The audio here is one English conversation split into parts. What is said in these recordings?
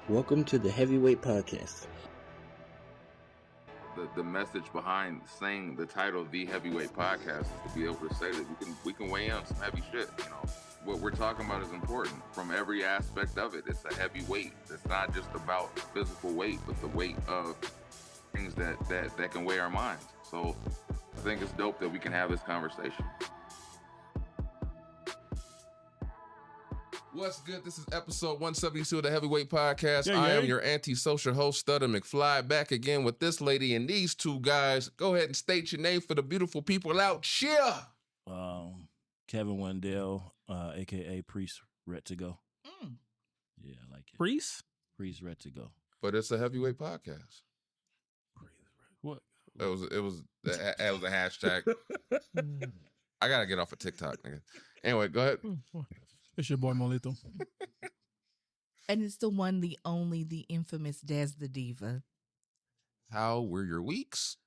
Welcome to the Heavyweight Podcast. The message behind saying the title of the Heavyweight Podcast is to be able to say that we can weigh on some heavy shit. You know, what we're talking about is important from every aspect of it. It's a heavy weight. It's not just about physical weight, but the weight of things that can weigh our minds. So I think it's dope that we can have this conversation. What's good? This is episode 172 of the Heavyweight Podcast. I am your antisocial host, Stutter McFly, back again with this lady and these two guys. Go ahead and state your name for the beautiful people out here. Kevin Wendell, a.k.a. Priest, Ret to Go. Yeah, I like it. Priest? Priest, Ret to Go. But it's a Heavyweight Podcast. What? It was a hashtag. I got to get off of TikTok, nigga. Anyway, go ahead. It's your boy Molito. And it's the one, the only, the infamous Daz the Diva. How were your weeks?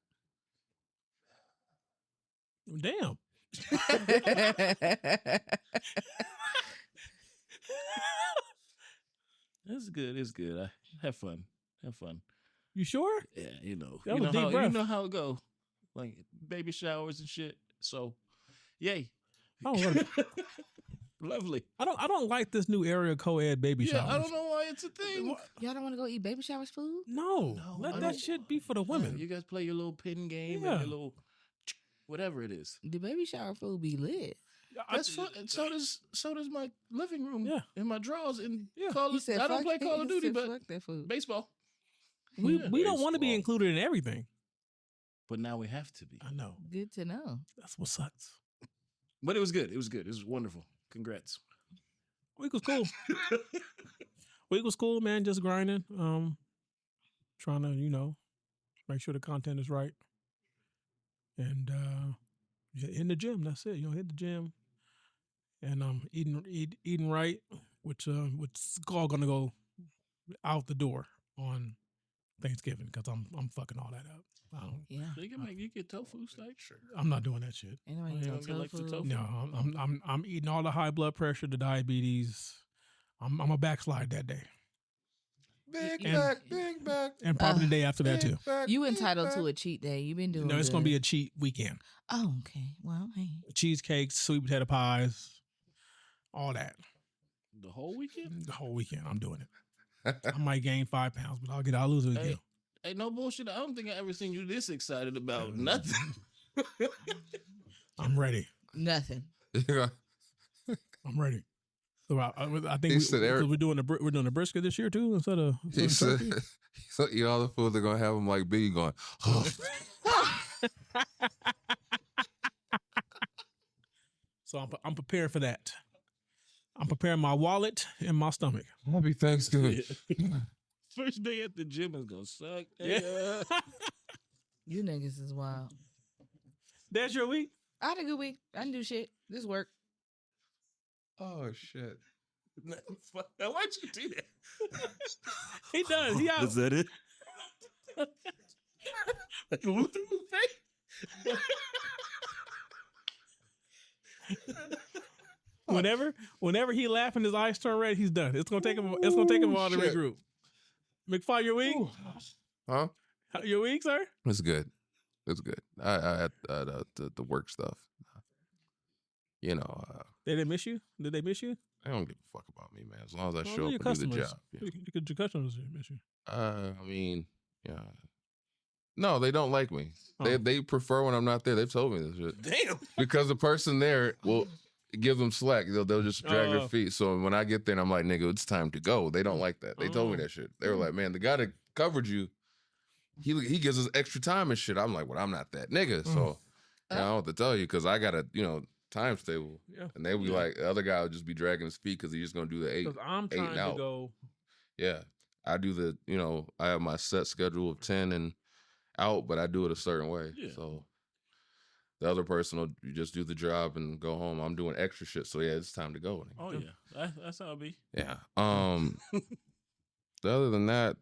Damn. It's good. It's good. I have fun. Have fun. You sure? Yeah, you know. That You was know, deep how, breath. you know how it go. Like baby showers and shit. So, yay. Lovely. I don't like this new area co-ed baby Yeah, showers. I don't know why it's a thing. Y'all don't want to go eat baby showers food? No, let that shit be for the women. You guys play your little pin game Yeah. and your little whatever it is. The baby shower food be lit. That's fun. And so does my living room. Yeah. And my drawers and Yeah. Call He of, said, I don't fuck- play Call he of Duty, said, but fuck that food. baseball. We Yeah. we don't want to be Baseball. included in everything. But now we have to be. I know. Good to know. That's what sucks. But it was good. It was good. It was wonderful. Congrats. Week was cool. Week was cool, man. Just grinding. Trying to, make sure the content is right. And in the gym, that's it. Hit the gym. And eating right, which is all gonna go out the door on Thanksgiving because I'm fucking all that up. Yeah. You get tofu steak? Sure. I'm not doing that shit. Ain't nobody You eat don't get, like, the tofu. tofu? No, I'm eating all the high blood pressure, the diabetes. I'm a backslide that day, Big And- back. and probably the day after that too. You entitled to a cheat day. You've been doing No, it's gonna good. be a cheat weekend. Oh, okay. Well, hey. Cheesecakes, sweet potato pies, all that. The whole weekend? The whole weekend, I'm doing it. I might gain 5 pounds, but I'll lose it again. Hey, no bullshit. I don't think I ever seen you this excited about nothing. I'm ready. Nothing. I'm ready. So I think He said, Eric- we're doing the brisket this year too instead of He said, turkey. so eat all the food, they're going to have them like Biggie going, So I'm prepared for that. I'm preparing my wallet and my stomach. Happy Thanksgiving. First day at the gym is going to suck. Yeah. You niggas is wild. That's your week? I had a good week. I didn't do shit. This work. Oh, shit. Why'd you do that? He does. He out. Is that it? Whenever he laugh and his eyes turn red, he's done. It's gonna take him. It's gonna take him a while to shit. regroup. McFly, your week? Huh? Your week, sir? It's good. It's good. I the work stuff. They They didn't miss you? Did they miss you? don't give a fuck about me, man. As long as I Well, show they're up your and do the customers. job. Yeah. Your customers miss you. I mean, yeah. No, they don't like me. Oh. They prefer when I'm not there. They've told me this shit. Damn. Because the person there will give them slack. They'll just drag their Oh. feet. So when I get there and I'm like, nigga, it's time to go. They don't like that. They told me Oh. that shit. They were like, man, the guy that covered you, he gives us extra time and shit. I'm like, well, I'm not that nigga. So I don't know what to tell you because I got a, times table. Yeah. And they be like, the other guy would just be dragging his feet because he's just going to do the 8. Because I'm 8 trying and to out. go. Yeah. I do the, I have my set schedule of 10 and out, but I do it a certain way. Yeah. So the other person will just do the job and go home. I'm doing extra shit. So yeah, it's time to go. Oh, yeah. That's how it be. Yeah. Other than that,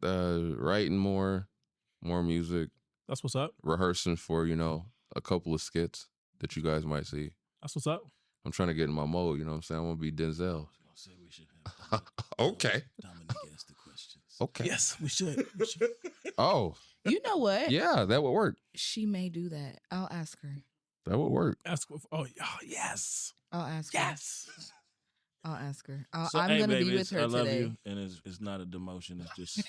writing more music, That's what's up. rehearsing for, a couple of skits that you guys might see. That's what's up. I'm trying to get in my mode, you know what I'm saying? I want to be Denzel. I was going to say we should have Okay. Dominic ask the questions. Okay. Yes, we should. Oh, You know what? yeah, that would work. She may do that. I'll ask her. That would work. Ask. Oh, yes. I'll ask her. Yes. I'll ask her. So, I'm hey, gonna baby, be with her I love today. you, and it's not a demotion. It's just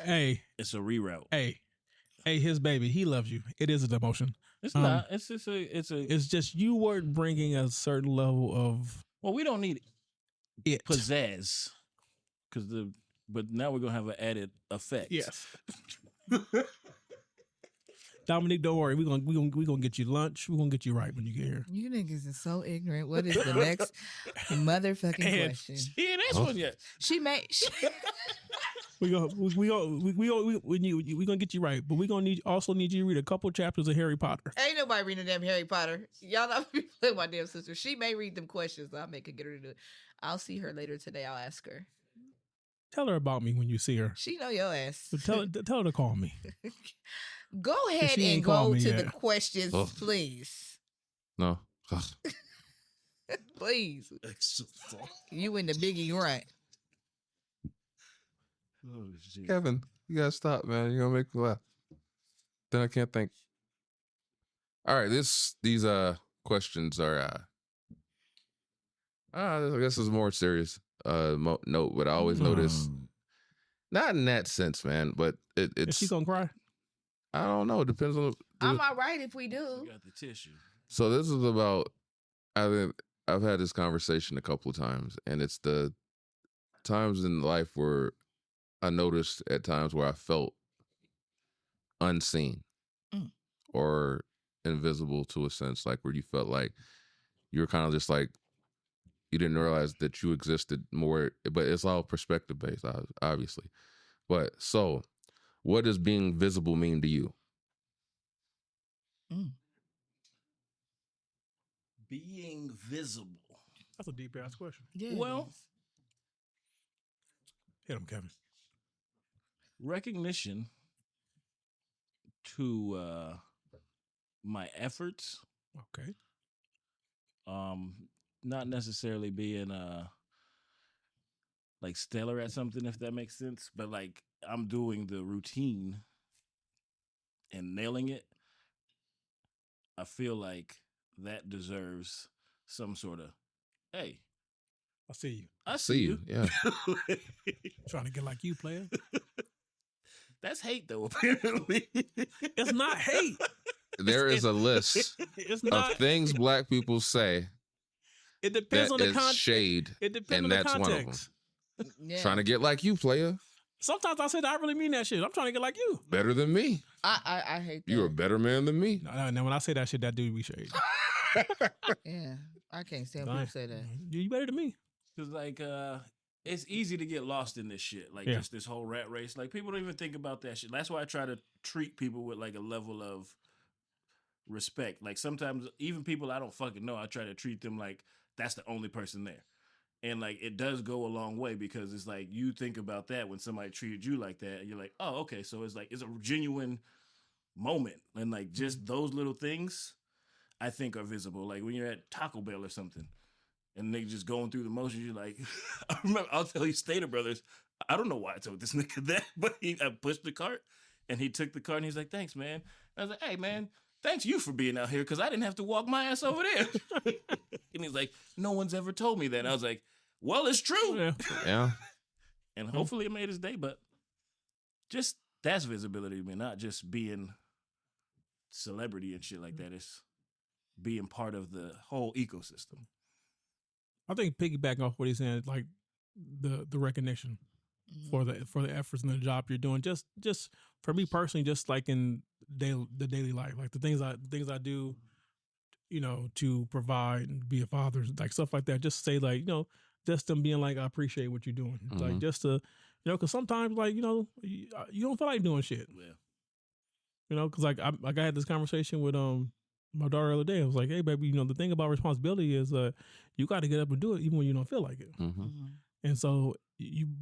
Hey, it's a reroute. hey, his baby. He loves you. It is a demotion. It's not. It's just it's a. It's just you weren't bringing a certain level of Well, we don't need it. pizzazz but now we're gonna have an added effect. Yes. Dominique, don't worry. We're gonna get you lunch. We're gonna get you right when you get here. You niggas are so ignorant. What is the next motherfucking question? She ain't asked one yet. She may. We gonna get you right, but we gonna also need you to read a couple chapters of Harry Potter. Ain't nobody reading damn Harry Potter. Y'all not be playing my damn sister. She may read them questions. I'll make her get her to do it. I'll see her later today. I'll ask her. Tell her about me when you see her. She know your ass. So tell her to call me. Go ahead she and ain't called go me to yet. the questions, Oh. please. No. Please. You in the biggie right. Oh, shit. Kevin, you gotta stop, man. You're gonna make me laugh. Then I can't think. All right, these questions are I guess it's more serious note, but I always notice not in that sense, man, but Is it's she gonna cry? I don't know. It depends on I'm all right if we You do. got the tissue. So this is about I've had this conversation a couple of times, and it's the times in life where I noticed at times where I felt unseen or invisible to a sense, like where you felt like you were kind of just like you didn't realize that you existed more, but it's all perspective based, obviously. But so, what does being visible mean to you? Being visible. That's a deep ass question. Yeah, it Well, is. Hit him, Kevin. recognition to my efforts, Okay. not necessarily being like stellar at something, if that makes sense, but like I'm doing the routine and nailing it. I feel like that deserves some sort of, hey, I see you. I see you. Yeah. Trying to get like you, player. That's hate, though, apparently. It's not hate. There is a list It's of not. things black people say It depends that on the is context. shade, It depends and on the that's one of them. context. Yeah. Trying to get like you, player. Sometimes I said I really mean that shit. I'm trying to get like you. Better than me. I hate that. You're a better man than me. No, when I say that shit, that dude be shade. Yeah. I can't stand people say that. You better than me. Because, like, it's easy to get lost in this shit. Like, Yeah. just this whole rat race. Like, people don't even think about that shit. That's why I try to treat people with, like, a level of respect. Like, sometimes, even people I don't fucking know, I try to treat them like that's the only person there. And, like, it does go a long way because it's like you think about that when somebody treated you like that. And you're like, oh, okay. So it's like, it's a genuine moment. And, like, just those little things, I think, are visible. Like, when you're at Taco Bell or something and they just going through the motions, you're like, I remember, I'll tell you, Stater Brothers, I don't know why I told this nigga that, but I pushed the cart and he took the cart and he's like, thanks, man. And I was like, hey, man, thanks you for being out here because I didn't have to walk my ass over there. And he's like, no one's ever told me that. And I was like, well, it's true. Yeah. Yeah. And hopefully it made his day, but just that's visibility to me, not just being celebrity and shit like that. It's being part of the whole ecosystem. I think piggybacking off what he's saying, like the recognition for the efforts and the job you're doing. Just for me personally, just like in the daily life, like the things I do, you know, to provide and be a father, like stuff like that. Just say like, you know, just them being like, I appreciate what you're doing. Like just to, you know, because sometimes like, you know, you don't feel like doing shit. Yeah. You know, because like I had this conversation with my daughter the other day. I was like, hey baby, you know, the thing about responsibility is you got to get up and do it even when you don't feel like it. And so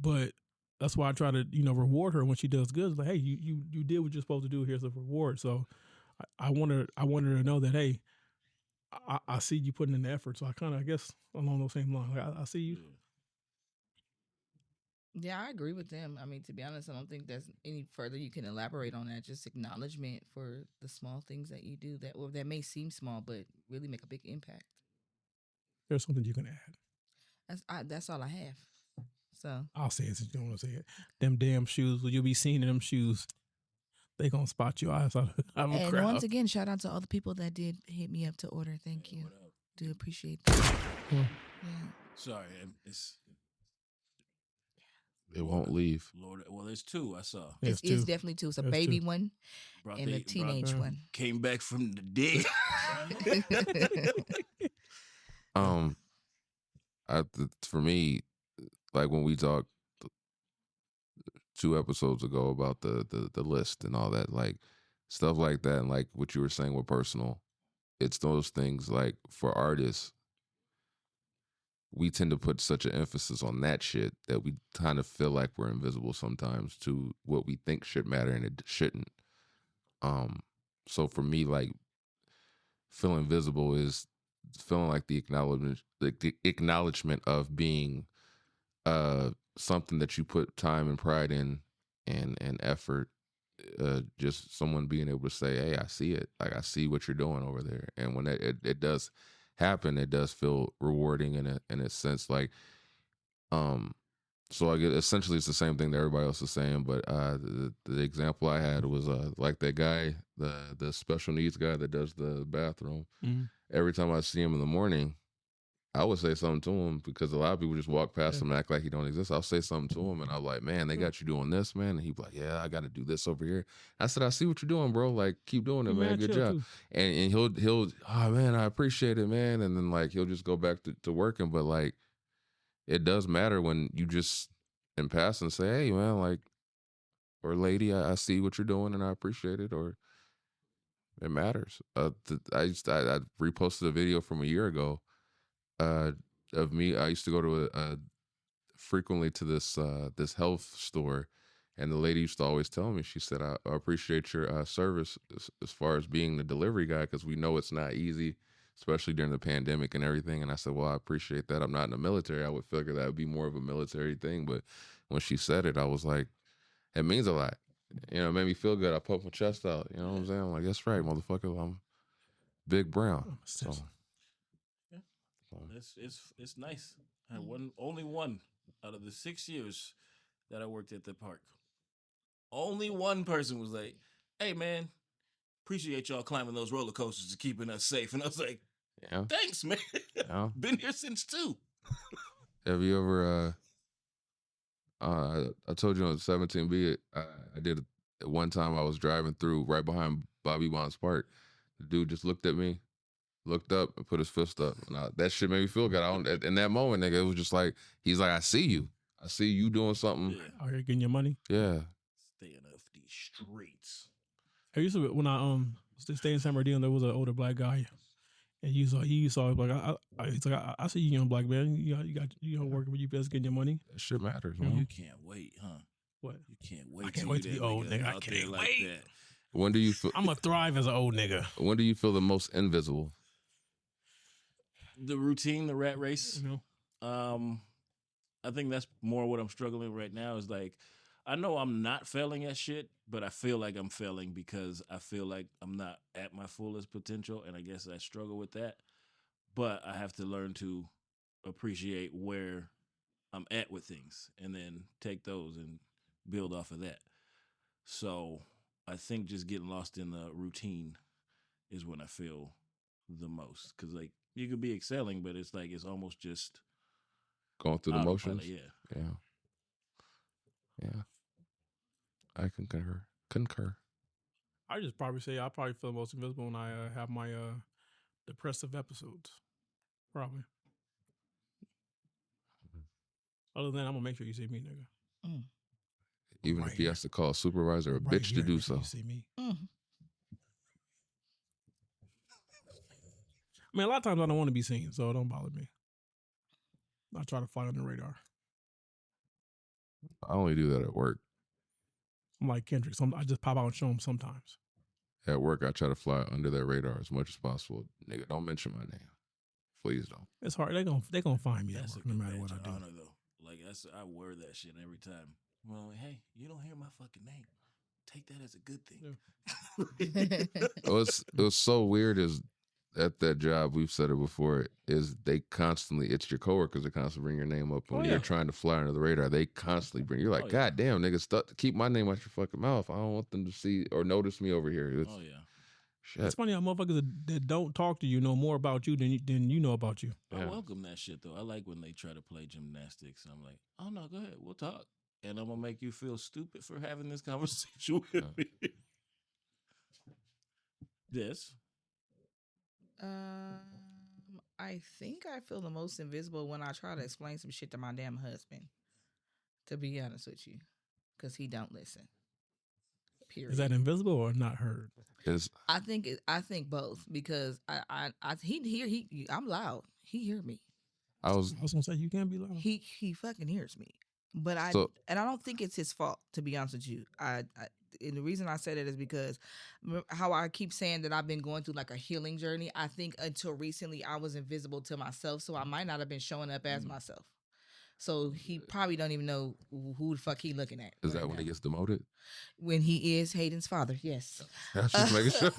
but that's why I try to, you know, reward her when she does good. It's like, hey, you did what you're supposed to do. Here's a reward. So I want her to know that, hey, I see you putting in the effort. So I kind of, I guess, along those same lines, like, I see you. Yeah, I agree with them. I mean, to be honest, I don't think there's any further you can elaborate on that. Just acknowledgement for the small things that you do that may seem small, but really make a big impact. There's something you can add. That's all I have. So I'll say it since you don't want to say it. Them damn shoes, you'll be seen in them shoes. They gonna spot your eyes out of a and crowd. once again, shout out to all the people that did hit me up to order. Thank you. Do appreciate that. Yeah. Yeah. Sorry, It won't leave. Lord, well, there's two I saw. There's It's two. definitely two. It's a There's baby two. one Brought and they- a teenage brought- one. Came back from the dead. For me, like when we talked 2 episodes ago about the list and all that, like stuff like that, and like what you were saying with personal, it's those things like for artists, we tend to put such an emphasis on that shit that we kind of feel like we're invisible sometimes to what we think should matter and it shouldn't. So for me, like feeling visible is feeling like the acknowledgement of being something that you put time and pride in and effort. Just someone being able to say, "Hey, I see it. Like I see what you're doing over there." And when it does happen, it does feel rewarding in a sense. Like, so I get essentially it's the same thing that everybody else is saying. But the example I had was like that guy, the special needs guy that does the bathroom. Mhm. Every time I see him in the morning, I would say something to him because a lot of people just walk past him and act like he don't exist. I'll say something to him and I'm like, man, they got you doing this, man. And he'd be like, yeah, I got to do this over here. I said, I see what you're doing, bro. Like, keep doing it, man. Good job. And he'll, oh man, I appreciate it, man. And then like, he'll just go back to working. But like, it does matter when you just in passing say, hey man, like, or lady, I see what you're doing and I appreciate it. Or it matters. I reposted a video from a year ago of me. I used to go to frequently to this health store, and the lady used to always tell me, she said, I appreciate your service as far as being the delivery guy, because we know it's not easy, especially during the pandemic and everything. And I said, well, I appreciate that. I'm not in the military. I would figure that would be more of a military thing. But when she said it, I was like, it means a lot. You know, it made me feel good. I puffed my chest out. You know what I'm saying? I'm like, that's right, motherfucker. I'm Big Brown. So it's nice. I had only one out of the 6 years that I worked at the park. Only one person was like, "Hey man, appreciate y'all climbing those roller coasters and keeping us safe." And I was like, yeah. "Thanks, man. Yeah. Been here since 2." Have you ever? I told you on 17B. I did it one time. I was driving through right behind Bobby Bonds Park. The dude just looked at me, looked up, and put his fist up. And that shit made me feel good. In that moment, nigga, it was just like, he's like, I see you. I see you doing something. Yeah. Out here getting your money. Yeah. Staying off these streets. I used to, when I stayed in San Bernardino, there was an older black guy, and he saw like I see you, young black man. You working with you best getting your money. That shit matters, You man. can't wait, huh? What? You can't wait. I can't wait to be old, nigga. I can't wait. That. When do you feel? I'm gonna thrive as an old nigga. When do you feel the most invisible? The routine, the rat race. You know, I think that's more what I'm struggling with right now. Is like, I know I'm not failing at shit, but I feel like I'm failing because I feel like I'm not at my fullest potential, and I guess I struggle with that. But I have to learn to appreciate where I'm at with things, and then take those and build off of that. So I think just getting lost in the routine is when I feel the most, because like you could be excelling, but it's like it's almost just Going through the autopilot, motions. Yeah. Yeah. I concur. I just probably say I probably feel most invisible when I have my depressive episodes. Probably. Other than that, I'm gonna make sure you see me, nigga. Even Right if he here. has to call a supervisor a Right bitch here, to do nigga, so. You see me. Mm. I mean, a lot of times I don't want to be seen, so it don't bother me. I try to fly on the radar. I only do that at work. I'm like Kendrick. I just pop out and show him sometimes. At work, I try to fly under their radar as much as possible. Nigga, don't mention my name. Please don't. It's hard. They gonna find me That's at a work no good matter what I badge do. of honor, though. Like I word that shit every time. Well, hey, you don't hear my fucking name. Take that as a good thing. It was so weird is at that job, we've said it before, is they constantly, it's your coworkers that constantly bring your name up. When you're trying to fly under the radar, they constantly bring, you're like, God damn, niggas, keep my name out your fucking mouth. I don't want them to see or notice me over here. Shit. It's funny how motherfuckers that don't talk to you know more about you than you know about you. I welcome that shit, though. I like when they try to play gymnastics. I'm like, oh, no, go ahead. We'll talk. And I'm going to make you feel stupid for having this conversation with me. This. I think I feel the most invisible when I try to explain some shit to my damn husband. To be honest with you, because he don't listen. Period. Is that invisible or not heard? I think both because I'm loud. He hear me. I was gonna say you can't be loud. He fucking hears me, but I don't think it's his fault. To be honest with you, and the reason I said it is because how I keep saying that I've been going through like a healing journey. I think until recently I was invisible to myself, so I might not have been showing up as myself. So he probably don't even know who the fuck he looking at. Is that when he gets demoted? When he is Hayden's father, yes. Just making sure.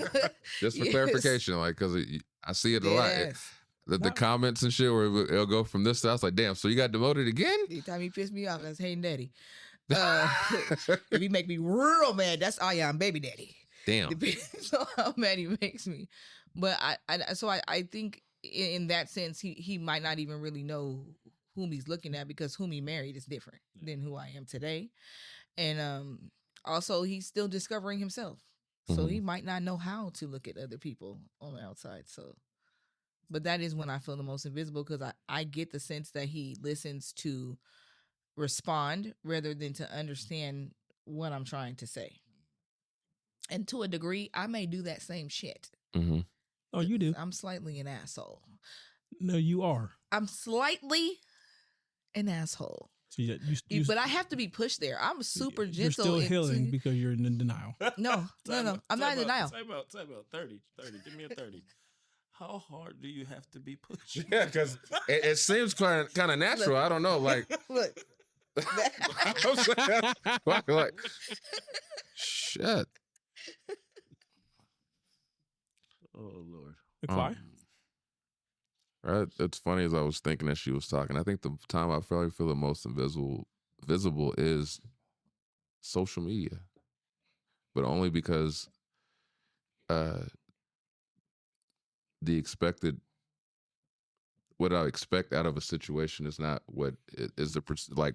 Just for clarification, like, because I see it a lot. The comments and shit where it'll go from this to us, like, damn, so you got demoted again? The time he pissed me off, that's Hayden Daddy. If he make me real mad, that's I'm baby daddy. Damn. So how mad he makes me. But I think in that sense, he might not even really know whom he's looking at because whom he married is different than who I am today. And also he's still discovering himself. So he might not know how to look at other people on the outside. So, but that is when I feel the most invisible because I get the sense that he listens to respond rather than to understand what I'm trying to say. And to a degree, I may do that same shit. Mm-hmm. Oh, you do? I'm slightly an asshole. No, you are. I'm slightly an asshole. So but I have to be pushed there. I'm super gentle. You're still healing because you're in denial. No. I'm not in denial. Time out. 30. Give me a 30. How hard do you have to be pushed? Yeah, because it seems kind of natural. Look, I don't know. Like, look. like, shit. Oh, Lord. McFly? Right. It's funny as I was thinking as she was talking. I think the time I feel the most visible is social media, but only because what I expect out of a situation is not what is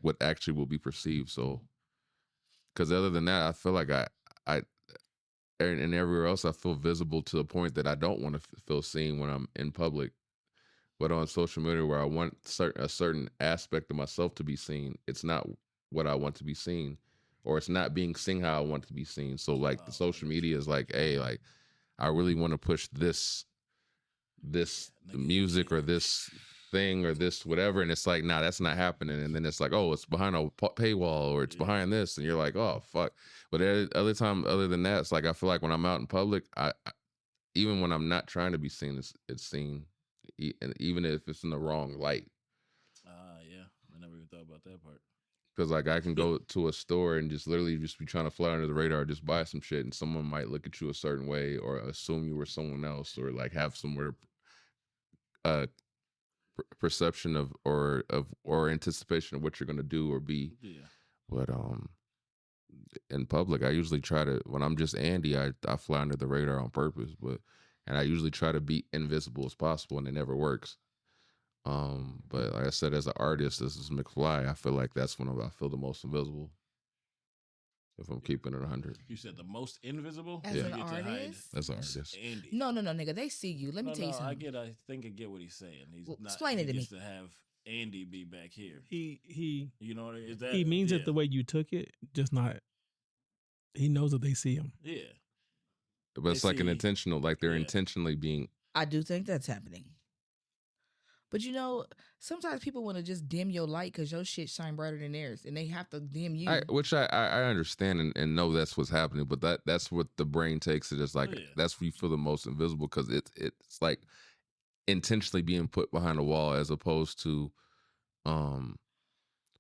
what actually will be perceived. So, because other than that, I feel like I and everywhere else I feel visible to the point that I don't want to feel seen when I'm in public. But on social media, where I want a certain aspect of myself to be seen, it's not what I want to be seen, or it's not being seen how I want to be seen. So, like, the social media is like, hey, like, I really want to push this music or this thing or this whatever, and it's like, nah, that's not happening. And then it's like, oh, it's behind a paywall or it's behind this, and you're like, oh, fuck. But other than that, it's like I feel like when I'm out in public, I even when I'm not trying to be seen, it's seen. And even if it's in the wrong light. Yeah. I never even thought about that part. Because, like, I can go to a store and just literally just be trying to fly under the radar, just buy some shit, and someone might look at you a certain way or assume you were someone else, or like have somewhere perception of or anticipation of what you're gonna do or be. Yeah. But in public, I usually try to, when I'm just Andy, I fly under the radar on purpose, and I usually try to be invisible as possible, and it never works. But like I said, as an artist, this is McFly. I feel like that's when I feel the most invisible. If I'm keeping it 100. You said the most invisible? As an artist? As an artist. Andy. No, nigga. They see you. Let me tell you something. I think I get what he's saying. He's not explain it to me. To have Andy be back here. He you know, is that he means it the way you took it, just not. He knows that they see him. Yeah. But it's like an intentional, like they're intentionally being. I do think that's happening. But you know, sometimes people want to just dim your light because your shit shine brighter than theirs, and they have to dim you. Which I understand and know that's what's happening, but that's what the brain takes it as like that's where you feel the most invisible because it's like intentionally being put behind a wall as opposed to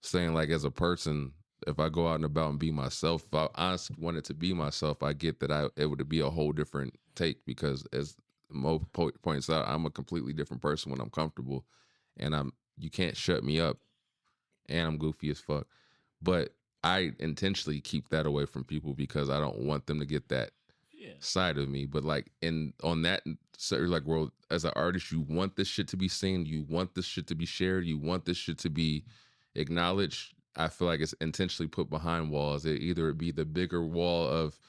saying like as a person, if I go out and about and be myself, if I honestly wanted to be myself, I get that it would be a whole different take because as Mo points out, I'm a completely different person when I'm comfortable, and you can't shut me up, and I'm goofy as fuck. But I intentionally keep that away from people because I don't want them to get that side of me. But like on that like world, as an artist, you want this shit to be seen, you want this shit to be shared, you want this shit to be acknowledged. I feel like it's intentionally put behind walls. It be the bigger wall of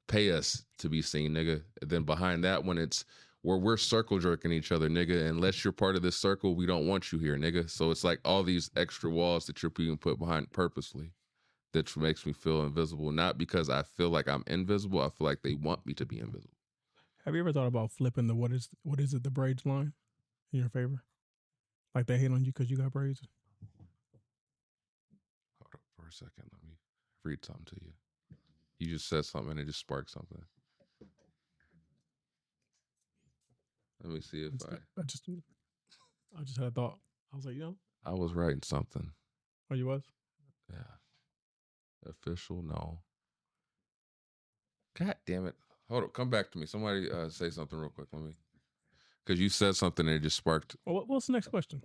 pay us to be seen, nigga. And then behind that one, it's where we're circle jerking each other, nigga. Unless you're part of this circle, we don't want you here, nigga. So it's like all these extra walls that you're being put behind purposely. That makes me feel invisible. Not because I feel like I'm invisible. I feel like they want me to be invisible. Have you ever thought about flipping the what is it, the braids line in your favor? Like they hate on you because you got braids? Hold up for a second. Let me read something to you. You just said something and it just sparked something. Let me see if I just had a thought. I was like, I was writing something. Oh, you was? Yeah. Official, no. God damn it. Hold up. Come back to me. Somebody say something real quick. Let me. Because you said something and it just sparked. Well, what's the next question?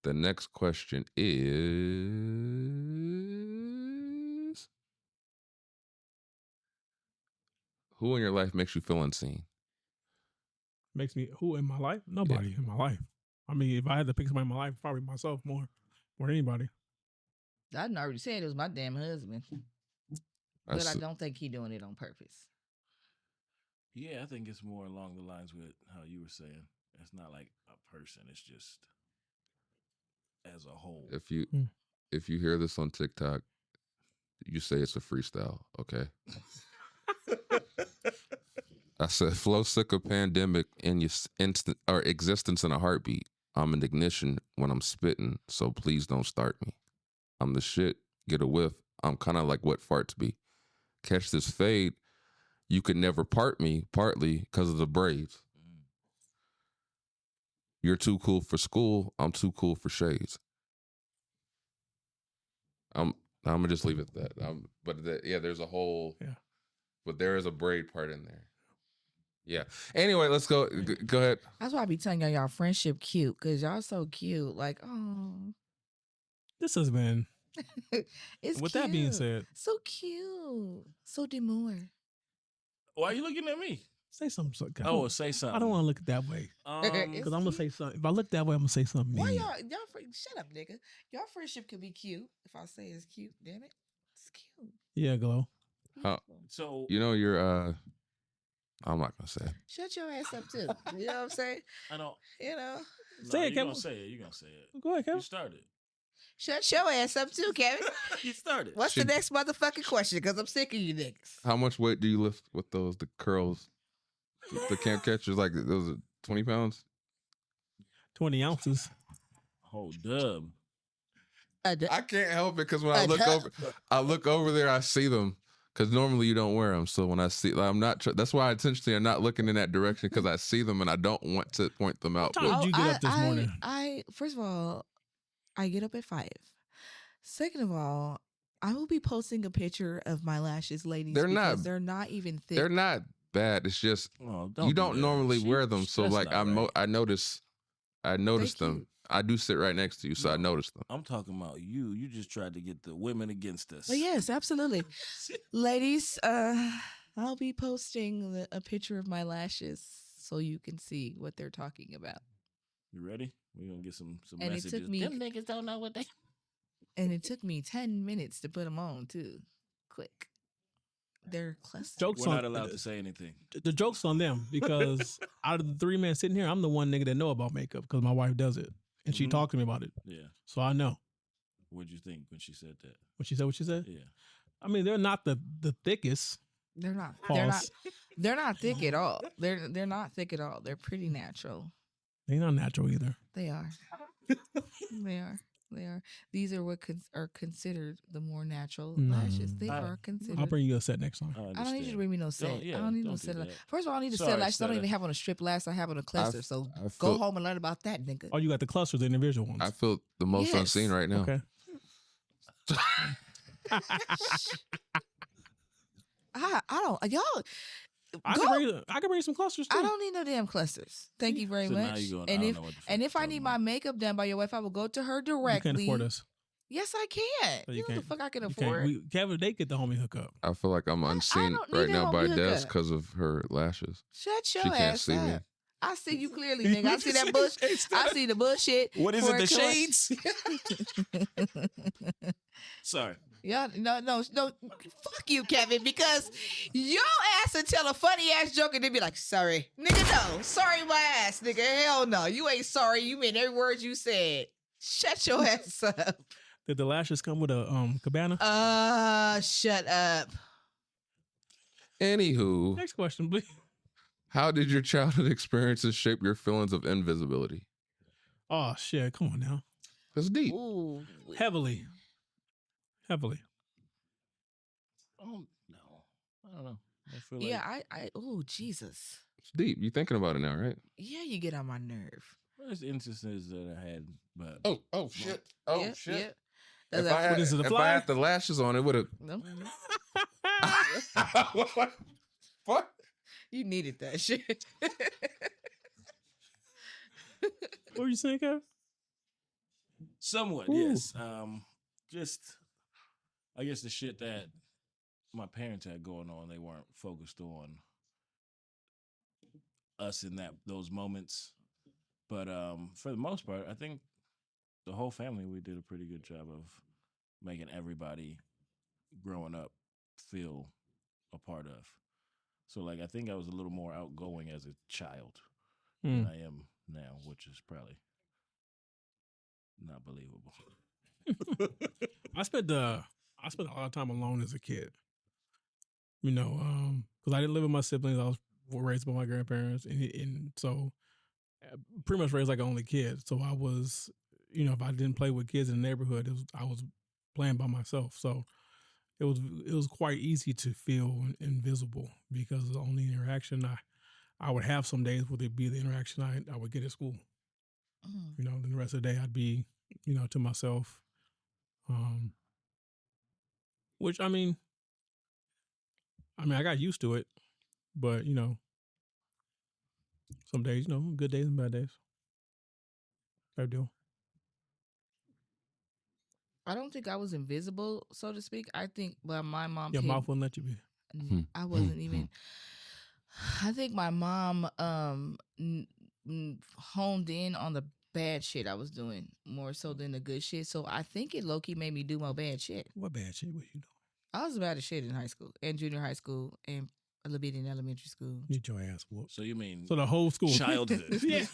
The next question is, who in your life makes you feel unseen? Makes me, who in my life? Nobody in my life. I mean, if I had to pick somebody in my life, probably myself more than anybody. I done already said it was my damn husband. But I don't think he doing it on purpose. Yeah, I think it's more along the lines with how you were saying. It's not like a person. It's just as a whole. If you hear this on TikTok, you say it's a freestyle, okay? I said, flow sick of pandemic in your existence in a heartbeat. I'm an ignition when I'm spitting, so please don't start me. I'm the shit, get a whiff. I'm kind of like what farts be. Catch this fade. You could never part me, partly because of the braids. You're too cool for school. I'm too cool for shades. I'm gonna just leave it at that. There's a whole. Yeah. But there is a braid part in there. Yeah. Anyway, let's go. Go ahead. That's why I be telling y'all friendship cute because y'all so cute. Like, oh, this has been. It's with cute. That being said, so cute, so demure. Why are you looking at me? Say something. Oh, say something. I don't want to look that way. Because I'm gonna say something. If I look that way, I'm gonna say something. Why y'all shut up, nigga. Y'all friendship could be cute. If I say it's cute, damn it, it's cute. Yeah, Glow. So you're I'm not gonna say it. Shut your ass up too. You know what I'm saying? I don't. You know. Say it, Kevin. You're gonna say it. Go ahead, Kevin. You started. Shut your ass up too, Kevin. You started. What's the next motherfucking question? Because I'm sick of you niggas. How much weight do you lift with the curls? The camp catchers, like those are 20 pounds? 20 ounces. Oh, dub. I can't help it because when I look over there, I see them. Because normally you don't wear them. So when I see, I'm not. That's why I intentionally am not looking in that direction because I see them and I don't want to point them out. What time did you get up this morning? First of all, I get up at 5. Second of all, I will be posting a picture of my lashes, ladies. They're not even thick. They're not bad. It's just you don't normally wear them. So like I notice them. I do sit right next to you, so I noticed them. I'm talking about you. You just tried to get the women against us. Oh, yes, absolutely. Ladies, I'll be posting a picture of my lashes so you can see what they're talking about. You ready? We're going to get some and messages. It took me, them niggas don't know what they... And it took me 10 minutes to put them on, too. Quick. They're clustered. We're not allowed to say anything. The joke's on them because out of the 3 men sitting here, I'm the one nigga that know about makeup because my wife does it. And she talked to me about it. Yeah. So I know. What'd you think when she said that? When she said what she said? Yeah. I mean, they're not the thickest. They're not. Pause. They're not thick at all. They're not thick at all. They're pretty natural. They're not natural either. They are. They are. They are. These are what are considered the more natural No. lashes. They are I'll considered. bring you a set next time. I don't need you to bring me no set. yeah, I don't need no don't do set. that. First of all, I don't need a Sorry, set lashes. I don't Stella. even have on a strip lash. I have on a cluster. So I go feel- home and learn about that, nigga. Oh, you got the clusters, the individual ones. I feel the most Yes. unseen right now. Okay. I don't. Y'all. I Go. can bring some clusters too. I don't need no damn clusters. Thank you very So now much. you're going, And I don't if know what the fuck and if you're I need talking my about. makeup done by your wife, I will go to her You directly. can't afford us. Yes, I can. So You know what the fuck I can You afford? can't. Kevin, they get the homie hookup. I feel like I'm unseen don't need right that now by homie Des hookup. because of her lashes. Shut your She can't ass see up. me. I see you clearly, nigga. I see that bush. I see the bullshit. What is for it? The a shades? Sorry. Yeah, no. Fuck you, Kevin, because your ass will tell a funny ass joke and then be like, sorry. Nigga, no. Sorry my ass, nigga. Hell no. You ain't sorry. You mean every word you said. Shut your ass up. Did the lashes come with a cabana? Shut up. Anywho, Next question, please. how did your childhood experiences shape your feelings of invisibility? Oh shit! Come on now. That's deep. Ooh. Heavily. Oh, no. I don't know. I feel like Yeah, oh, Jesus. It's deep. You thinking about it now, right? Yeah, you get on my nerve. there's instances that I had, but Oh shit. Oh Yeah, shit. yeah. If That's I, had, What is it, a if fly? I had the lashes on, it would have. no, What? you needed that shit. What were you saying, Kevin? somewhat, Ooh. yes. Just, I guess the shit that my parents had going on, they weren't focused on us in those moments. But for the most part, I think the whole family, we did a pretty good job of making everybody growing up feel a part of. So, like, I think I was a little more outgoing as a child than I am now, which is probably not believable. I spent a lot of time alone as a kid. You know, because I didn't live with my siblings. I was raised by my grandparents, and so pretty much raised like an only kid. So I was, you know, if I didn't play with kids in the neighborhood, I was playing by myself. So it was quite easy to feel invisible because the only interaction I would have some days would be the interaction I would get at school. You know, then the rest of the day I'd be, you know, to myself. Which I mean, I got used to it, but you know, some days, you know, good days and bad days. Fair deal. I don't think I was invisible, so to speak. I think, but my mom. Your mouth wouldn't let you be. I wasn't even. I think my mom honed in on the bad shit I was doing more so than the good shit. So I think it low key made me do more bad shit. What bad shit was you doing? I was bad as shit in high school and junior high school and a little bit in elementary school. Get your ass whooped. So you mean So the whole school. childhood? Yeah.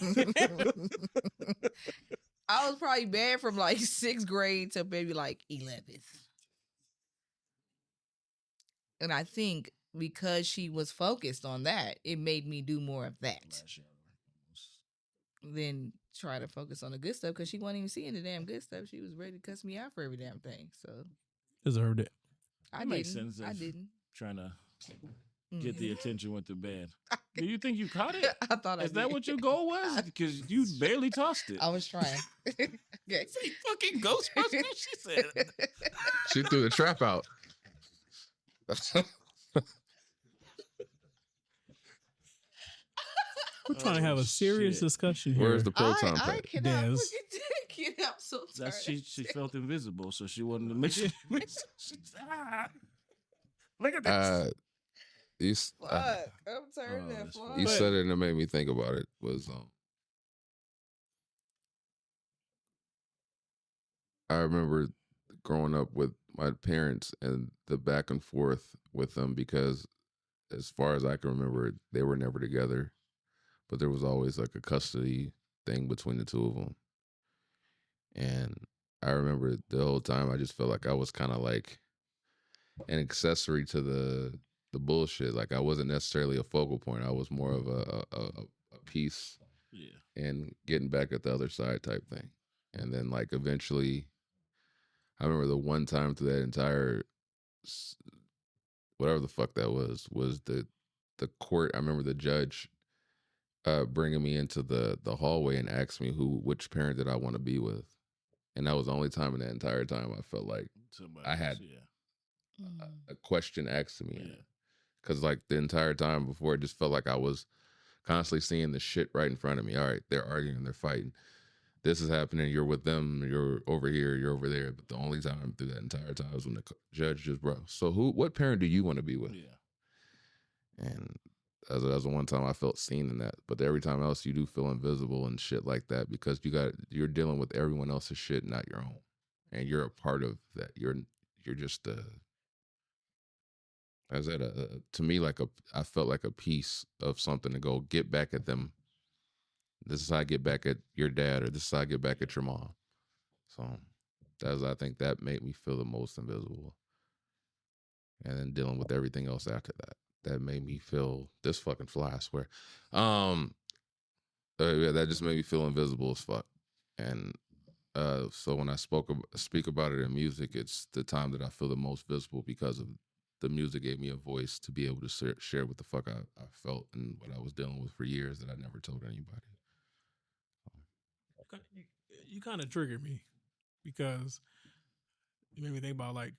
I was probably bad from like 6th grade to maybe like 11th. And I think because she was focused on that, it made me do more of that than try to focus on the good stuff because she wasn't even seeing the damn good stuff. She was ready to cuss me out for every damn thing. So Deserved it. I That makes didn't. sense I if- didn't. Trying to get the attention with the bed. Do you think you caught it? I thought I Is that did. what your goal was? Because you barely tossed it. I was trying. Okay. Say fucking Ghostbusters, she said. She threw the trap out. We're trying to have a serious shit. discussion here. Where's the proton I pack? cannot Des. fucking take it. I'm so tired. That's she felt invisible, so she wanted to make sure. Look at this. You, Fuck. I'm tired of Oh, that. that's Fuck. funny. you said it and it made me think about it. Was I remember growing up with my parents and the back and forth with them because as far as I can remember, they were never together, but there was always like a custody thing between the two of them. And I remember the whole time I just felt like I was kind of like an accessory to the bullshit. Like I wasn't necessarily a focal point. I was more of a piece Yeah. and getting back at the other side type thing. And then like eventually, I remember the one time through that entire whatever the fuck that was the court. I remember the judge bringing me into the hallway and asked me which parent did I want to be with, and that was the only time in that entire time I felt like I had a question asked to me, because like the entire time before, it just felt like I was constantly seeing the shit right in front of me. All right, they're arguing, they're fighting, this is happening, you're with them, you're over here, you're over there. But the only time through that entire time was when the judge just, bro, so what parent do you want to be with? And that was the one time I felt seen in that. But every time else, you do feel invisible and shit like that, because you're dealing with everyone else's shit, not your own, and you're a part of that. You're just to me, like I felt like a piece of something to go get back at them. This is how I get back at your dad, or this is how I get back at your mom. So I think that made me feel the most invisible. And then dealing with everything else after that made me feel this fucking fly, I swear. Yeah, that just made me feel invisible as fuck. And so when I speak about it in music, it's the time that I feel the most visible, because of the music gave me a voice to be able to share what the fuck I felt and what I was dealing with for years that I never told anybody. You kind of triggered me, because you made me think about like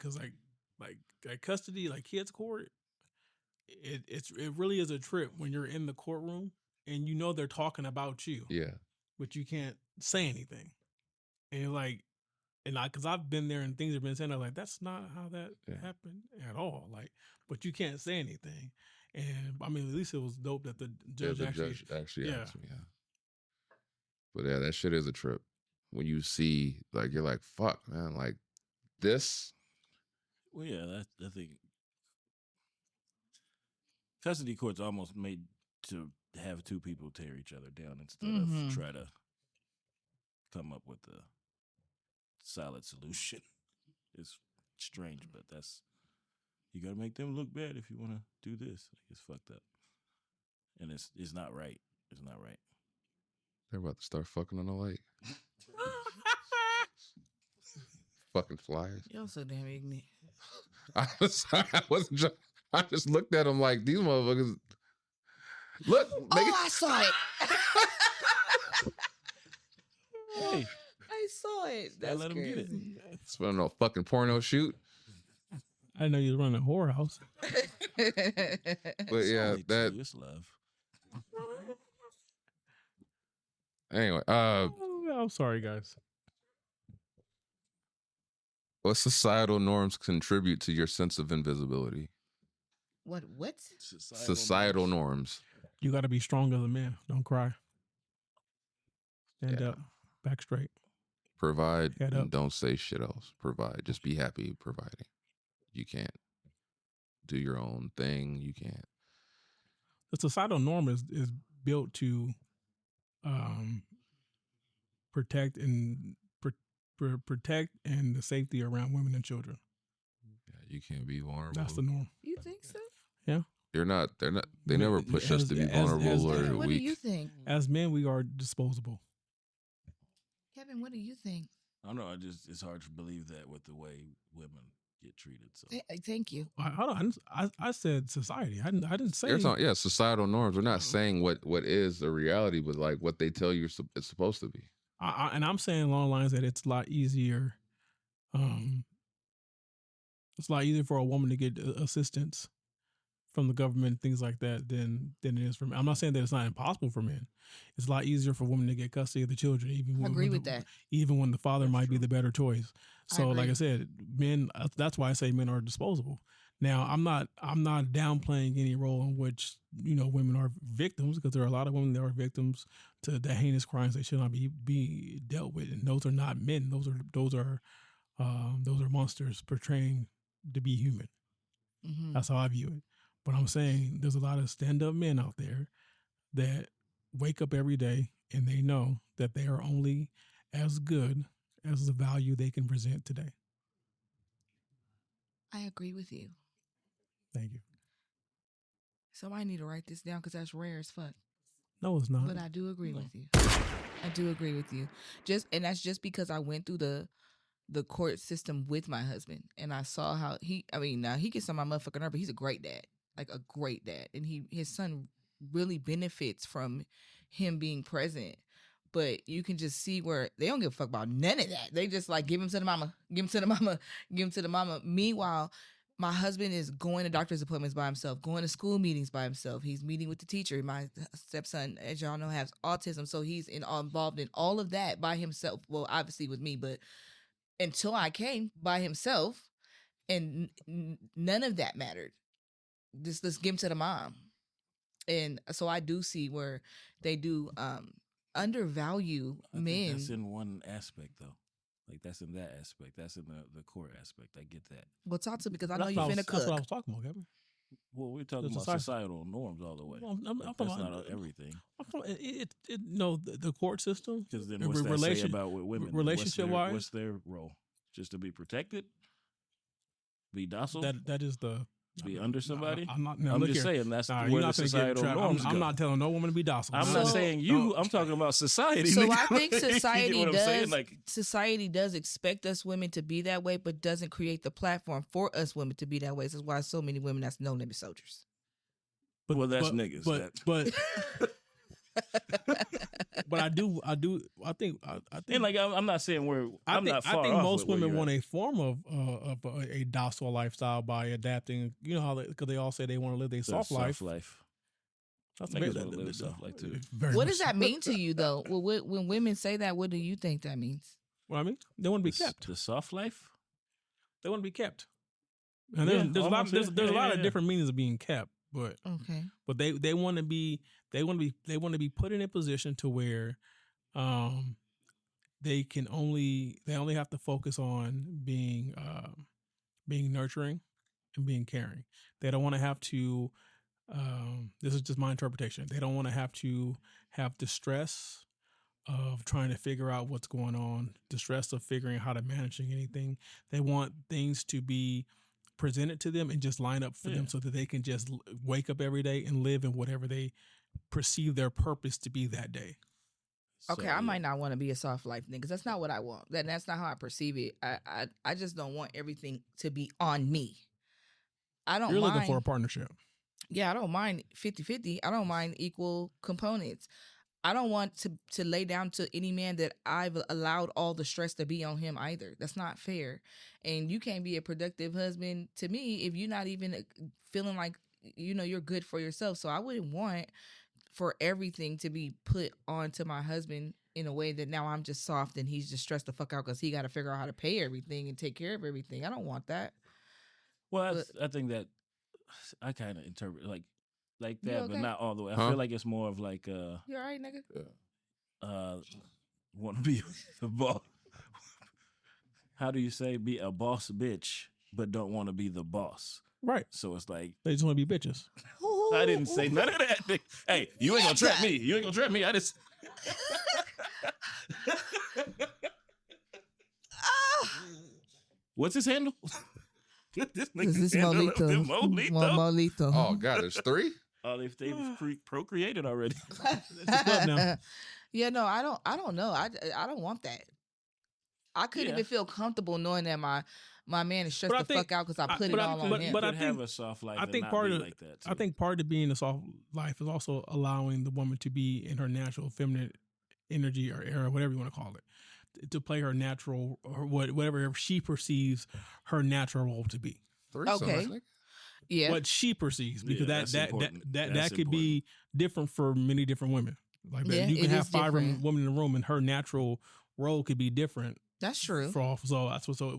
custody, like kids court. It really is a trip when you're in the courtroom and you know they're talking about you. Yeah. But you can't say anything. And you're like, because I've been there and things have been said, I'm like, that's not how that happened at all. Like, but you can't say anything. And I mean, at least it was dope that the judge actually asked me. Yeah. But yeah, that shit is a trip. When you see, like, you're like, fuck, man, like this. Well, yeah, I think custody court's almost made to have two people tear each other down instead of try to come up with a solid solution. It's strange, but you got to make them look bad if you want to do this. It's fucked up, and it's not right. It's not right. They're about to start fucking on the lake. Fucking flies. You're so damn ignorant. I wasn't. I just looked at them like, these motherfuckers. Look. I saw it. Hey, I saw it. That's let them get it. It's from no fucking porno shoot. I didn't know you was running a whorehouse. But yeah, it's love. Anyway, I'm sorry, guys. what societal norms contribute to your sense of invisibility? What? Societal norms. You got to be strong as a man. Don't cry. Stand up. Back straight. Provide Head and up. don't say shit else. Provide. Just be happy providing. You can't do your own thing. You can't. The societal norm is built to protect and the safety around women and children. Yeah, you can't be vulnerable. That's the norm. You think so? Yeah. You're not. They're not. They never push us to be vulnerable or Kevin, what weak. do you think? As men, we are disposable. Kevin, what do you think? I don't know. It's hard to believe that with the way women get treated. So Thank you. Hold on. I said society. I didn't say. Societal norms. We're not saying what is the reality, but like what they tell you it's supposed to be. And I'm saying along the lines that it's a lot easier. It's a lot easier for a woman to get assistance from the government, things like that, than it is for men. I'm not saying that it's not impossible for men. It's a lot easier for women to get custody of the children, even when the father might be the better choice. So, like I said, men. That's why I say men are disposable. Now, I'm not downplaying any role in which women are victims, because there are a lot of women that are victims to the heinous crimes that should not be dealt with, and those are not men. Those are monsters portraying to be human. Mm-hmm. That's how I view it. But I'm saying there's a lot of stand-up men out there that wake up every day and they know that they are only as good as the value they can present today. I agree with you. Thank you. Somebody need to write this down, because that's rare as fuck. No, it's not. But I do agree with you. I do agree with you. That's just because I went through the court system with my husband, and I saw how now he gets on my motherfucking nerve, but he's a great dad, like a great dad, and his son really benefits from him being present. But you can just see where they don't give a fuck about none of that. They just like give him to the mama, give him to the mama, give him to the mama. Meanwhile, my husband is going to doctor's appointments by himself, going to school meetings by himself. He's meeting with the teacher. My stepson, as y'all know, has autism, so he's involved in all of that by himself. Well, obviously with me, but until I came by himself, and none of that mattered. Just let's give him to the mom. And so I do see where they do undervalue I think men. that's in one aspect, though. Like, that's in that aspect. That's in the core aspect. I get that. Well, talk to me because I know That's you what finna That's what I cook. was talking about, Kevin. Well, we're talking The about societal norms all the way. Well, I'm That's talking about not everything. The court system. Because then the what's that say relation- about with women? relationship-wise? What's their role? Just to be protected? Be docile? That is the be under somebody? I'm not. I'm just saying that's Nah, where you're the not gonna get in societal trouble. norms I'm go. not telling no woman to be docile. I'm So- not saying you. I'm talking about society. So nigga. I think You get society what I'm saying? does. Like, Society does expect us women to be that way, but doesn't create the platform for us women to be that way. This is why so many women that's no limit soldiers. well, that's niggas. But I do. I think. And like, I'm not saying I'm not far I think off most with where women you're want at. a form of a docile lifestyle by adapting. You know how because they all say they want to live their The soft life. I think it's want to live a soft life too. Very What much does that mean to you, though? Well, when women say that, what do you think that means? What I mean, they want to be kept. The soft life. They want to be kept. And Yeah, there's a lot. almost, yeah. There's a lot Yeah, of yeah. different meanings of being kept, but Okay. they want to be put in a position to where they only have to focus on being nurturing and being caring. They don't want to have to this is just my interpretation. They don't want to have the stress of trying to figure out what's going on, the stress of figuring out how to managing anything. They want things to be presented to them and just line up for them so that they can just wake up every day and live in whatever they perceive their purpose to be that day. Okay, So, I yeah. might not want to be a soft life nigga. That's not what I want. That's not how I perceive it. I just don't want everything to be on me. I don't You're mind. looking for a partnership. Yeah, I don't mind 50-50. I don't mind equal components. I don't want to lay down to any man that I've allowed all the stress to be on him either. That's not fair. And you can't be a productive husband to me if you're not even feeling like, you're good for yourself. So I wouldn't want for everything to be put onto my husband in a way that now I'm just soft and he's just stressed the fuck out because he got to figure out how to pay everything and take care of everything. I don't want that. Well, I think that I kind of interpret like You that, okay? but not all the way. I Huh? feel like it's more of like You all right, nigga? want to be the boss. How do you say be a boss bitch, but don't want to be the boss? Right. So it's like They just want to be bitches. I didn't say none of that. Hey, you ain't gonna trap me. You ain't gonna trap me. I just. What's his handle? This This nigga's is handle Molito. Molito. Molito. Oh God, there's 3. Oh, they've procreated already. club now. Yeah, no, I don't know. I don't want that. I couldn't Yeah. even feel comfortable knowing that my man is stressed But I the think- fuck out because I put it but I- all on but- him. but I Could have think- a soft life. I and think not part be of like that. I too. think part of being a soft life is also allowing the woman to be in her natural feminine energy or era, whatever you want to call it, to play her natural or whatever she perceives her natural role to be. 3 Okay. Yeah. What she perceives, because Yeah, that's important. that That's could be different for many different women. Like that, Yeah, you can it have is 5 different. women in the room, and her natural role could be different. That's true. So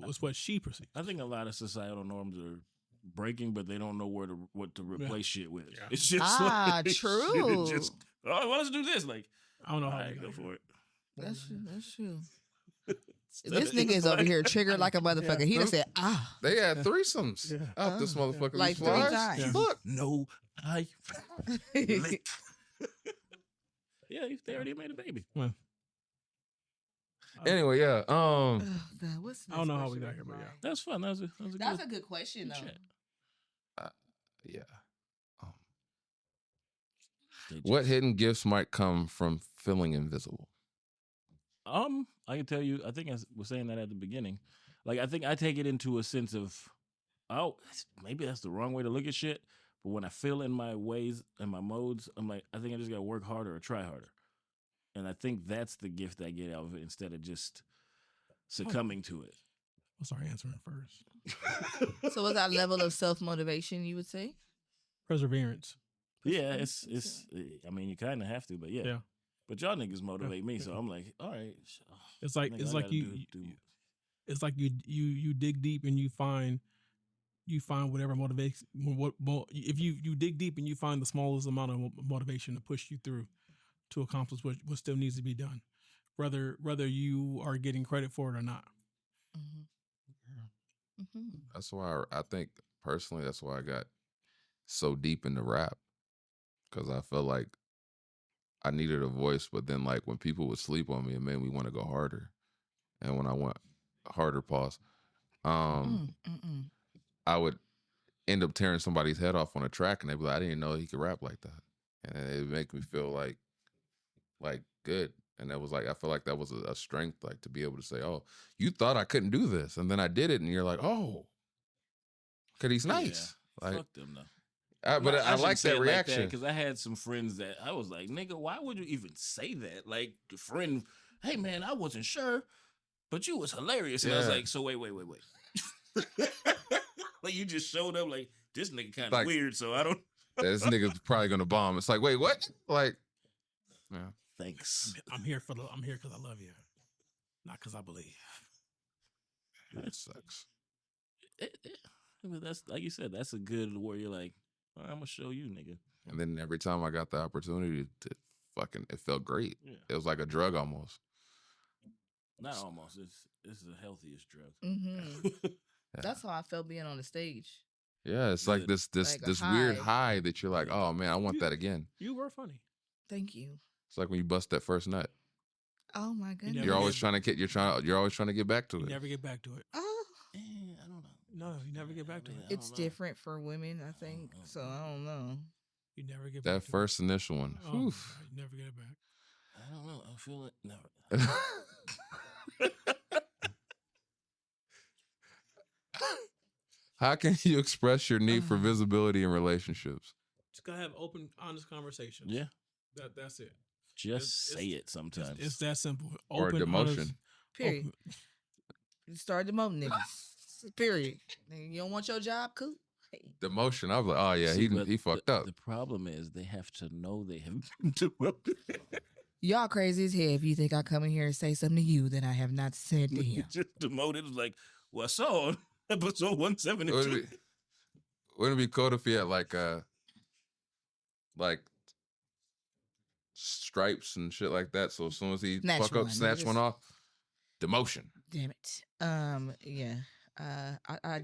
it's what she perceives. I think a lot of societal norms are breaking, but they don't know what to replace shit with. Yeah. It's just Ah, like, true. It's just well, let's do this. Like, I don't know all how right, we go got for here. it. That's true. This nigga is over here triggered like a motherfucker. He just said, They had threesomes out this motherfucker. Like these 3 flies. times. Look, No, I lit. Yeah, they already made a baby. anyway, yeah. Oh, God, what's the I don't know next how we question, got here, but yeah. Brian? That's fun. That was a That's good a good question, though. chat. Yeah. What hidden gifts might come from feeling invisible? I can tell you. I think I was saying that at the beginning. Like, I think I take it into a sense of, oh, maybe that's the wrong way to look at shit. But when I feel in my ways and my modes, I'm like, I think I just got to work harder or try harder. And I think that's the gift I get out of it instead of just succumbing to it. I'll start answering first. So what's that level of self-motivation, you would say? Perseverance. Yeah, it's. I mean, you kind of have to, but yeah. Yeah. But y'all niggas motivate me, so I'm like, all right. It's like nigga, it's I like gotta you. do- It's like you dig deep and you find whatever motivates. If you dig deep and you find the smallest amount of motivation to push you through to accomplish what still needs to be done, whether you are getting credit for it or not. Mm-hmm. Mm-hmm. That's why I think personally that's why I got so deep into rap, because I felt like I needed a voice, but then like when people would sleep on me, it made me want to go harder, and when I went harder, I would end up tearing somebody's head off on a track, and they'd be like, I didn't know he could rap like that, and it would make me feel like good. And that was like, I feel like that was a strength, like to be able to say, oh, you thought I couldn't do this, and then I did it, and you're like, oh, because he's nice. Yeah, like, fuck them though. But I like that reaction, because I had some friends that I was like, nigga, why would you even say that? Like, the friend, hey man, I wasn't sure, but you was hilarious. And I was like, so wait. Like, you just showed up like, this nigga kind of like, weird, so I don't. This nigga's probably gonna bomb. It's like, wait, what? Like, yeah. Thanks. I'm here because I love you, not because I believe. That sucks. I mean, that's like you said. That's a good where you're like, all right, I'm gonna show you, nigga. And then every time I got the opportunity to it felt great. Yeah. It was like a drug almost. Not almost. It's the healthiest drug. Mm-hmm. Yeah. That's how I felt being on the stage. Yeah, it's like this Like a weird high. high that you're like, oh man, I want that again. You were funny. Thank you. It's like when you bust that first nut. Oh my goodness. never You're always did. trying to get you're always trying to get back to You it. never get back to it. Oh, I don't know. No, you never get back to it. I it's don't know. different for women, I think. So I don't know. You never get back That to first initial one. it. Oh, my Oof. God, you never get it back. I don't know. I feel it. Never. How can you express your need for visibility in relationships? Just gotta have open, honest conversations. Yeah. That's it. Just It's- say it sometimes. It's that simple. Or Open, demotion. honest- Period. open- You start demoting niggas. Period. Nigga, you don't want your job? Cool. Hey. Demotion. I was like, oh yeah, See, but he fucked up. The problem is they have to know they have been demoted. Y'all crazy as hell if you think I come in here and say something to you that I have not said to him. Just demoted. It's like, well, I saw on episode 172. Wouldn't it be cool if he had like stripes and shit like that? So as soon as he Snatch fuck up, one. snatch Just- one off, demotion. Damn it. Yeah. I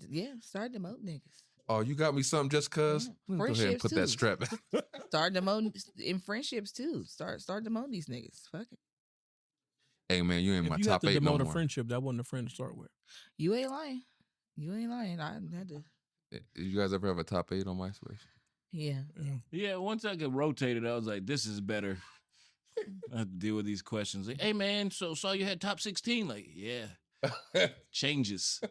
yeah, start demoting niggas. Oh, you got me something just cause? Yeah. Go ahead and Friendships put that too. strap back. Start demoting in friendships too. Start demoting these niggas. Fuck it. Hey man, you ain't If my you have top to 8 no demote a more. friendship, that wasn't a friend to start with. You ain't lying. I had to. Did you guys ever have a top 8 on MySpace? Yeah. Yeah. Yeah, once I got rotated, I was like, this is better. I have to deal with these questions. Like, hey man, so saw you had top 16. Like, yeah. Changes.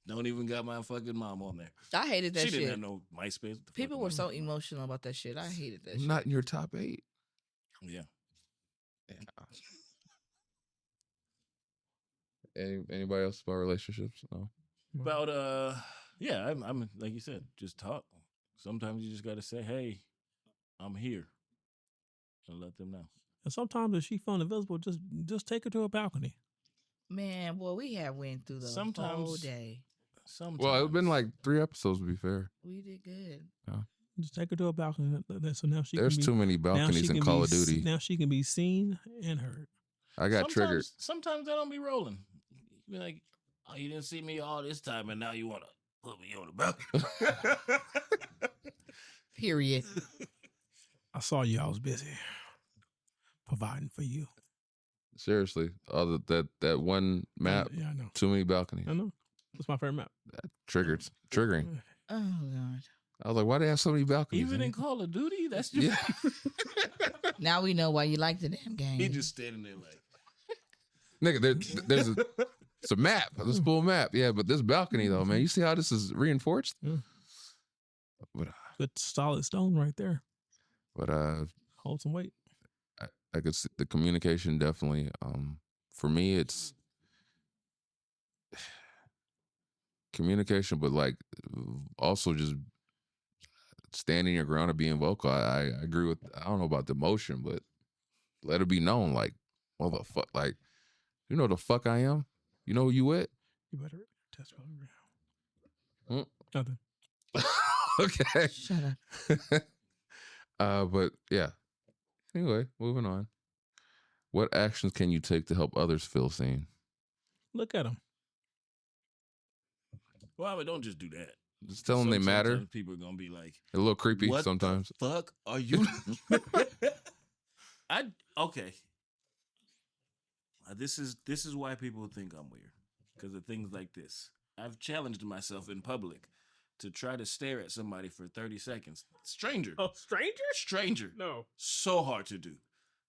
Don't even got my fucking mom on there. I hated that She shit. didn't have no MySpace. What the People fuck were am I- so emotional about that shit. I hated that shit. Not in your top 8. Yeah. Anybody else about relationships? No. About yeah, I'm like you said, just talk. Sometimes you just gotta say, hey, I'm here. And let them know. And sometimes if she feeling invisible, just take her to a balcony. Man, boy, we have went through the whole Sometimes- day. Sometimes. Well, it's been like 3 episodes to be fair. We did good. Just take her to a balcony. So now she There's can be, too many now she balconies in can Call be of Duty. Now she can be seen and heard. I got triggered. Sometimes I don't be rolling. You be like, oh, you didn't see me all this time, and now you want to put me on the balcony. Period. I saw you. I was busy providing for you. Seriously, all that one map, Yeah, I know. too many balconies. I know. That's my favorite map. Triggering. Oh God. I was like, why do they have so many balconies? Even in Call of Duty, that's just yeah. Now we know why you like the damn game. he just standing there like, Nigga, there's it's a map. It's a full map. Yeah, but this balcony though, man, you see how this is reinforced? Yeah. But Good solid stone right there. But Hold some weight. I could see the communication definitely. For me, it's communication, but like also just standing your ground and being vocal. I agree with. I don't know about Demotion, but let it be known, like, motherfucker, like, you know the fuck I am. You know who you with? You better test your Nothing. Okay. Shut up. But yeah. Anyway, moving on. What actions can you take to help others feel seen? Look at them. well, but don't just do that. Just tell them they matter. Sometimes people are gonna be like, A little creepy what sometimes. the fuck are you? Okay. This is why people think I'm weird, because of things like this. I've challenged myself in public to try to stare at somebody for 30 seconds. Stranger. Oh, stranger? Stranger. No. So hard to do.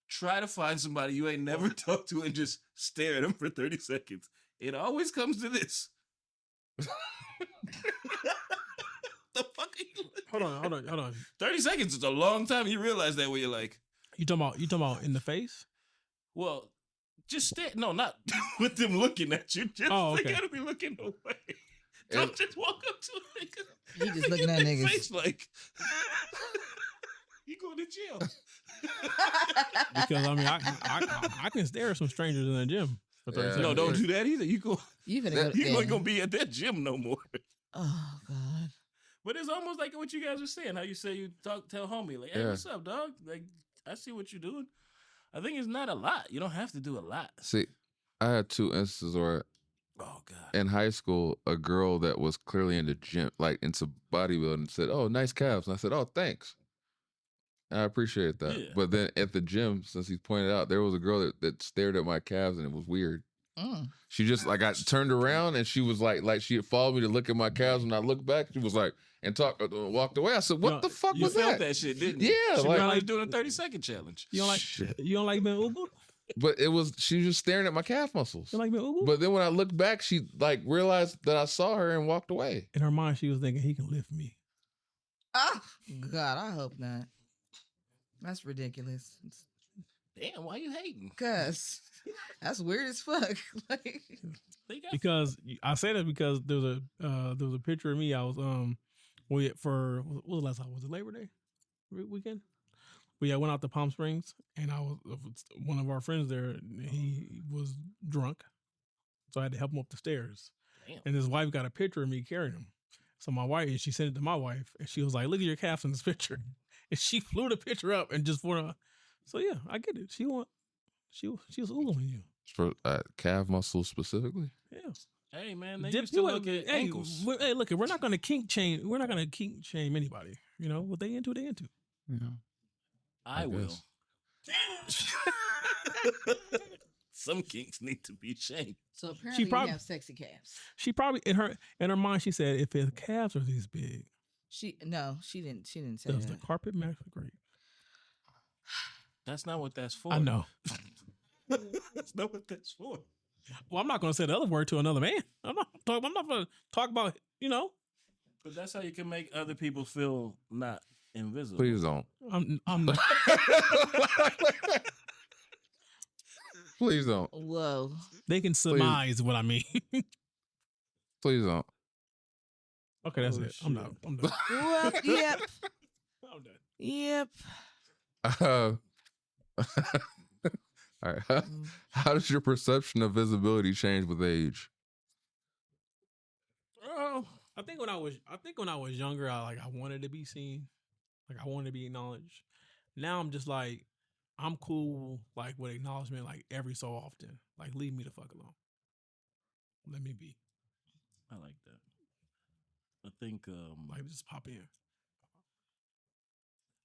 Try to find somebody you ain't never talked to and just stare at them for 30 seconds. It always comes to this. The fuck are you looking Hold on. 30 seconds is a long time. You realize that when you're like, You talking about in the face? well, just stare. No, not with them looking at you. Just okay. they gotta be looking away. Don't just walk up to a nigga. He just looking at their niggas. face like, you going to jail. Because I mean, I can stare at some strangers in the gym for 30 seconds. No, don't do that either. You ain't gonna be at that gym no more. Oh God. But it's almost like what you guys were saying. How you say you tell homie like, hey, what's up, dog? Like, I see what you're doing. I think it's not a lot. You don't have to do a lot. See, I had 2 instances where Oh God. in high school, a girl that was clearly into gym, like into bodybuilding, said, "Oh, nice calves." And I said, "Oh, thanks. I appreciate that." Yeah. But then at the gym, since he pointed out, there was a girl that stared at my calves and it was weird. She just like I turned around and she was like she had followed me to look at my calves. When I looked back, she was like and walked away. I said, "What the fuck was You felt that?" that shit, didn't you? Yeah, She like was doing a 30-second challenge. You don't like being ugu? but it was she was just staring at my calf muscles. You don't like being ugu? But then when I looked back, she like realized that I saw her and walked away. In her mind, she was thinking he can lift me. Oh God, I hope not. That's ridiculous. Damn, why you hating? Cause that's weird as fuck. Like, Because I say that because there was a picture of me. I was what was the last time? Was it Labor Day weekend? We went out to Palm Springs, and I was one of our friends there. He was drunk, so I had to help him up the stairs. Damn. And his wife got a picture of me carrying him. So my wife, she sent it to my wife, and she was like, "Look at your calves in this picture." And she flew the picture up and just for her. So yeah, I get it. She was oogling you. For calf muscles specifically. Yeah. Hey man, they used to look at ankles. Hey, look, we're not going to kink shame. We're not going to kink shame anybody. You know what they into, they into. Yeah. I will. guess. Some kinks need to be shamed. so apparently you have sexy calves. She probably in her mind she said, if his calves are this big, She didn't say does that. the carpet match the grape? That's not what that's for. I know. That's not what that's for. Well, I'm not going to say the other word to another man. I'm not going to talk about, But that's how you can make other people feel not invisible. Please don't. I'm not. Please don't. Whoa. They can surmise what I mean. Please don't. Okay, that's it. I'm done. Well, yep. I'm done. Yep. All right. How does your perception of visibility change with age? I think when I was younger, I wanted to be seen, like I wanted to be acknowledged. Now I'm just like, I'm cool like with acknowledgement like every so often. Like leave me the fuck alone. Let me be. I like that. I think Like just pop in.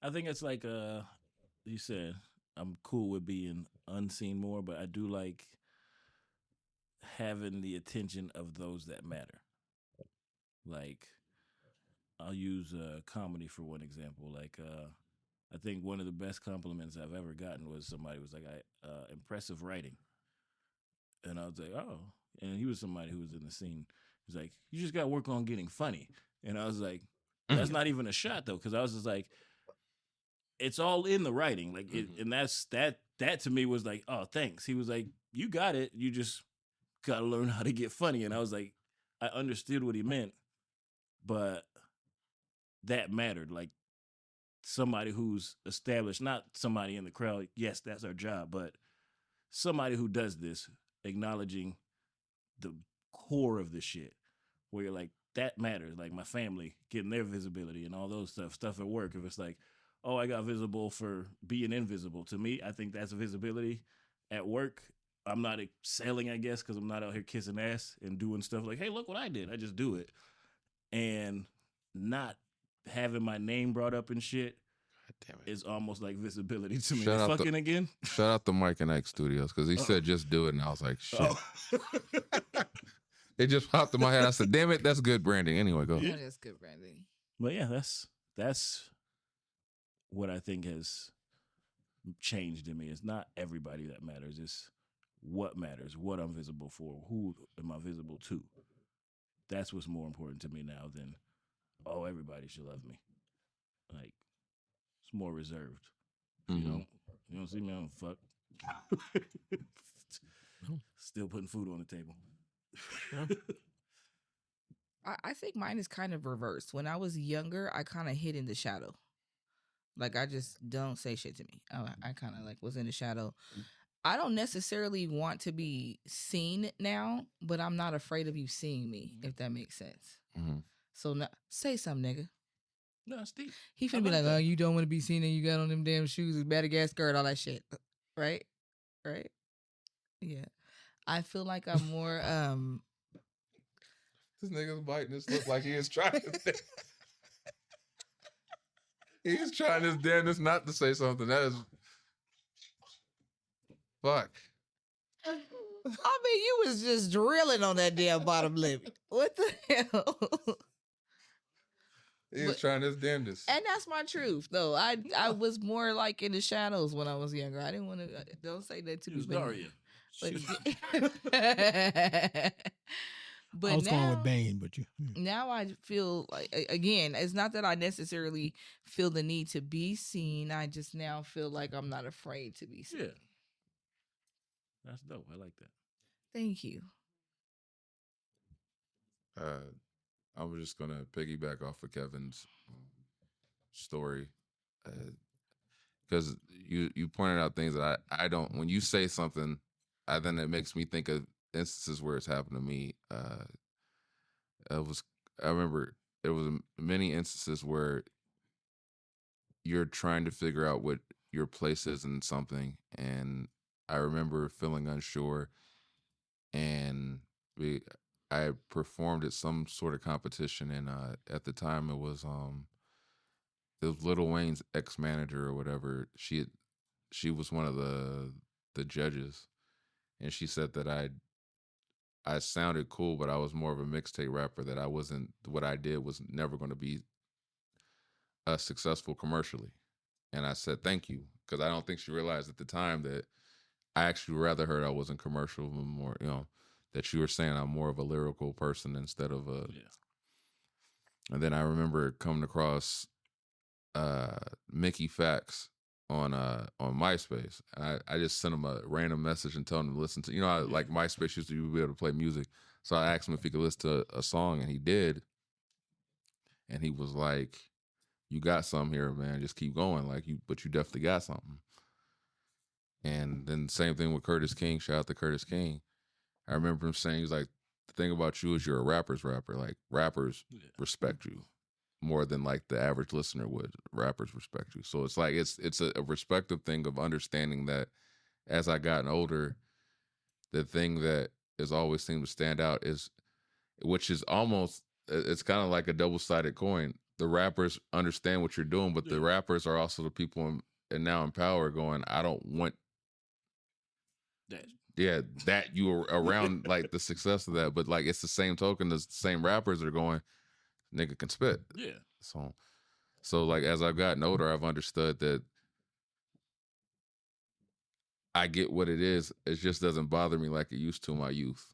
I think it's like you said, I'm cool with being unseen more, but I do like having the attention of those that matter. Like I'll use comedy for one example. Like, I think one of the best compliments I've ever gotten was somebody was like, impressive writing. And I was like, oh. And he was somebody who was in the scene. He's like, you just got to work on getting funny. And I was like, that's not even a shot, though, because I was just like, it's all in the writing. Like, and that to me was like, oh, thanks. He was like, you got it. You just got to learn how to get funny. And I was like, I understood what he meant, but that mattered. Like, somebody who's established, not somebody in the crowd. Yes, that's our job, but somebody who does this, acknowledging the core of the shit, where you're like, that matters. Like my family getting their visibility and all those stuff at work. If it's like, oh, I got visible for being invisible. To me, I think that's visibility. At work, I'm not excelling, I guess, because I'm not out here kissing ass and doing stuff like, hey, look what I did. I just do it. And not having my name brought up and shit is almost like visibility to me. Fucking again? Shout out to Mike and Ike Studios, because he said just do it, and I was like, shit. It just popped in my head. I said, damn it, that's good branding. Anyway, go. That is good branding. But yeah, that's what I think has changed in me. It's not everybody that matters. It's what matters, what I'm visible for, who am I visible to. That's what's more important to me now than, oh, everybody should love me. Like, it's more reserved. Mm-hmm. You don't see me, I don't fuck. Still putting food on the table. I think mine is kind of reversed. When I was younger, I kind of hid in the shadow. Like, I just don't say shit to me. I kind of like was in the shadow. I don't necessarily want to be seen now, but I'm not afraid of you seeing me, if that makes sense. Mm-hmm. So now, say something, nigga. No, it's deep. He finna be like, oh, you don't want to be seen and you got on them damn shoes, better gas skirt, all that shit. Right? Yeah. I feel like I'm more, This nigga's biting his lip like he is trying to he's trying his damnedest not to say something. That is fuck. I mean, you was just drilling on that damn bottom lip. What the hell? He was trying his damnedest. And that's my truth, though. I was more like in the shadows when I was younger. I didn't want to. Don't say that to me. Daria. But, but I was going now, with Bane, but you. now I feel like, again, it's not that I necessarily feel the need to be seen. I just now feel like I'm not afraid to be seen. Yeah. That's dope. I like that. Thank you. I was just gonna piggyback off of Kevin's story, because you pointed out things that I don't. When you say something, then it makes me think of instances where it's happened to me. I remember there was many instances where you're trying to figure out what your place is in something, and I remember feeling unsure, and I performed at some sort of competition, and at the time it was Lil Wayne's ex-manager or whatever. She was one of the judges, and she said that I sounded cool, but I was more of a mixtape rapper. That I wasn't. What I did was never going to be successful commercially, and I said thank you, because I don't think she realized at the time that I actually rather heard I wasn't commercial, more that you were saying I'm more of a lyrical person instead of a. Yeah. And then I remember coming across Mickey Fax on MySpace. And I just sent him a random message and told him to listen to. Like MySpace used to be able to play music, so I asked him if he could listen to a song, and he did. And he was like, "You got something here, man. Just keep going. But you definitely got something." And then same thing with Curtis King. Shout out to Curtis King. I remember him saying, he's like, the thing about you is you're a rapper's rapper. Like, rappers respect you more than like the average listener would. Rappers respect you. So it's like, it's a respective thing of understanding that as I gotten older, the thing that has always seemed to stand out is, which is almost, it's kind of like a double-sided coin. The rappers understand what you're doing, but the rappers are also the people and now in power going, I don't want that you were around like the success of that, but like it's the same token, the same rappers are going, nigga can spit. Yeah. song. So like as I've gotten older, I've understood that I get what it is. It just doesn't bother me like it used to in my youth.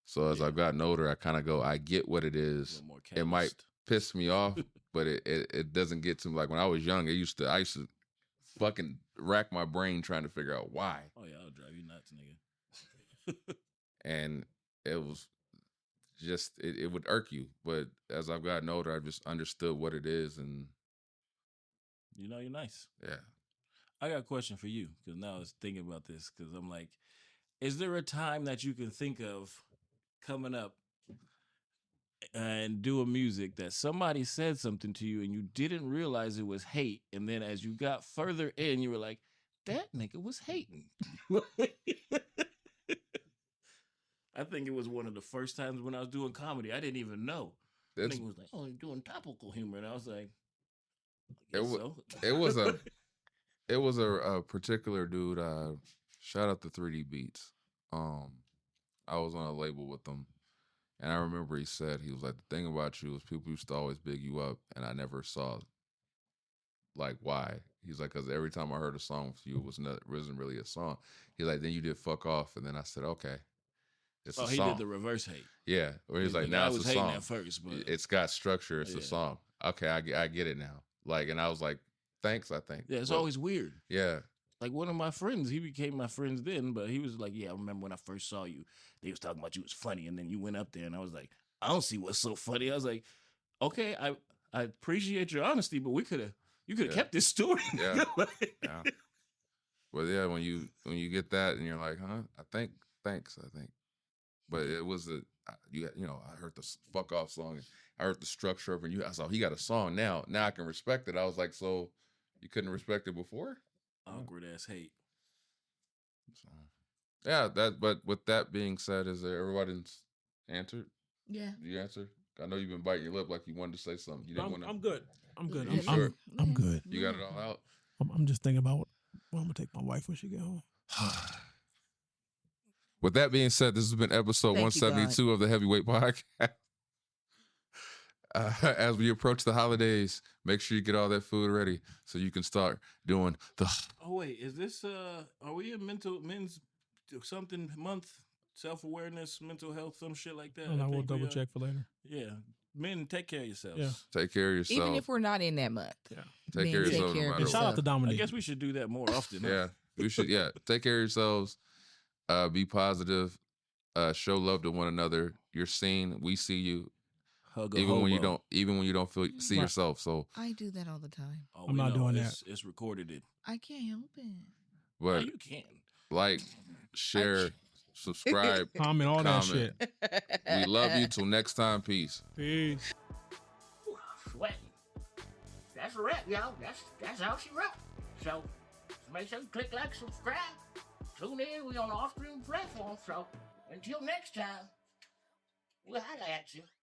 So as I've gotten older, I kind of go, I get what it is. It might piss me off, but it doesn't get to me. Like when I was young, I used to fucking rack my brain trying to figure out why. Oh yeah, I'll drive you nuts, nigga. And it was just it would irk you. But as I've gotten older, I've just understood what it is, and you know, you're nice. Yeah. I got a question for you because now I was thinking about this because I'm like, is there a time that you can think of coming up and doing music that somebody said something to you and you didn't realize it was hate, and then as you got further in, you were like, that nigga was hating. I think it was one of the first times when I was doing comedy. I didn't even know. Nigga was like, oh, you're doing topical humor. And I was like, it was a particular dude. Shout out to 3D Beats. I was on a label with them, and I remember he said, he was like, the thing about you is people used to always big you up, and I never saw like why. He's like, because every time I heard a song with you, it wasn't really a song. He's like, then you did fuck off, and then I said, okay. It's a he song. did the reverse hate. Yeah, where he's like, now it's a song. At first, but it's got structure. It's a song. Okay, I get it now. Like, and I was like, thanks. I think. Yeah, it's always weird. Yeah. Like one of my friends, he became my friends then, but he was like, yeah, I remember when I first saw you, they was talking about you was funny, and then you went up there, and I was like, I don't see what's so funny. I was like, okay, I appreciate your honesty, but you could have kept this story. Yeah. Yeah. Well, yeah, when you get that and you're like, huh? Thanks. But it was I heard the fuck off song. I heard the structure of it. I saw he got a song now. Now I can respect it. I was like, so you couldn't respect it before? Awkward ass hate. So, yeah, but with that being said, is there everybody's answered? Yeah. You answered? I know you've been biting your lip like you wanted to say something. You didn't want to. I'm good. I'm good. You sure? I'm good. You got it all out? I'm just thinking about I'm gonna take my wife when she get home. With that being said, this has been episode 172 of the Heavyweight Podcast. As we approach the holidays, make sure you get all that food ready so you can start doing the. Oh wait, is this? Are we in men's something month? Self-awareness, mental health, some shit like that. And I will double check for later. Yeah, men, take care of yourselves. Yeah. Take care of yourself. Even if we're not in that month. Yeah. Take care of yourself. No matter shout out to Dominique. I guess we should do that more often. Yeah, we should. Yeah, take care of yourselves. Be positive. Show love to one another. You're seen. We see you. Hug even when you don't. Even when you don't see yourself. So I do that all the time. Oh, I'm not doing that. It's recorded. I can't help it. But you can like, share, subscribe, comment, all that shit. We love you. Till next time. Peace. Peace. Sweating. That's a wrap, y'all. That's how she wrote. So make sure you click like, subscribe. Tune in. We on all streaming platforms. So until next time, we'll holla at you.